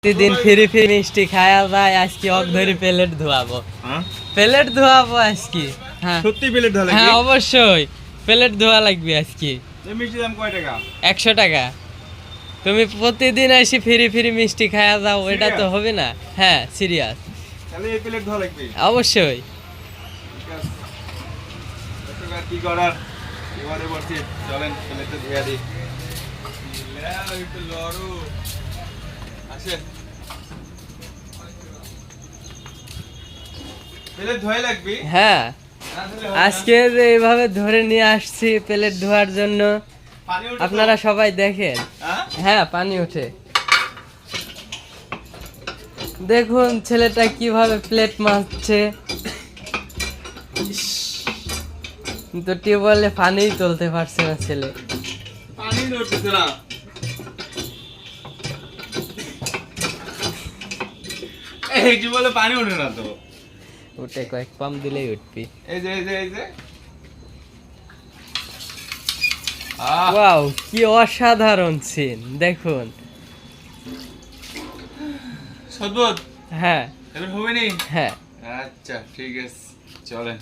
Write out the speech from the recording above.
প্রতিদিন free free মিষ্টি খায়া যায়, আজকে অক ধরে প্লেট ধোয়াবো। প্লেট ধোয়াবো আজকে। হ্যাঁ সত্যি প্লেট ধোয়া হ্যাঁ লাগবে? অবশ্যই প্লেট ধোয়া লাগবে আজকে। এই মিষ্টির দাম কয় টাকা? 100 টাকা। তুমি প্রতিদিন এসে ফ্রি ফ্রি মিষ্টি খায়া যাও, এটা তো Serious? হবে না। হ্যাঁ সিরিয়াস, তাহলে এই প্লেট ধোয়া লাগবে। অবশ্যই। ঠিক আছে। এত আর কি করার? এবারে বসি, চলেন প্লেটে ধুয়ে দিই। লেও একটু লড়ু। আসেন। প্লেট ধোয়া লাগবে? হ্যাঁ না ধুলে হবে না। আজকে যে এইভাবে ধরে নিয়ে আসছি প্লেট ধোয়ার জন্য, পানি উঠে তো? আপনারা সবাই দেখেন। হ্যাঁ? হ্যাঁ পানি ওঠে, দেখুন ছেলেটা কিভাবে প্লেট মাজছে। কিন্তু টিউবওয়েলে পানিই তুলতে পারছে না ছেলে। পানি উঠতেছে না। এই যে বলে পানি ওঠে না তো। উঠে, কয়েক পাম্প দিলেই উঠবি। এই যে ওয়াও কি অসাধারণ সিন দেখুন। সদবত হ্যাঁ এবার হবে নি? হ্যাঁ আচ্ছা ঠিক আছে, চলেন।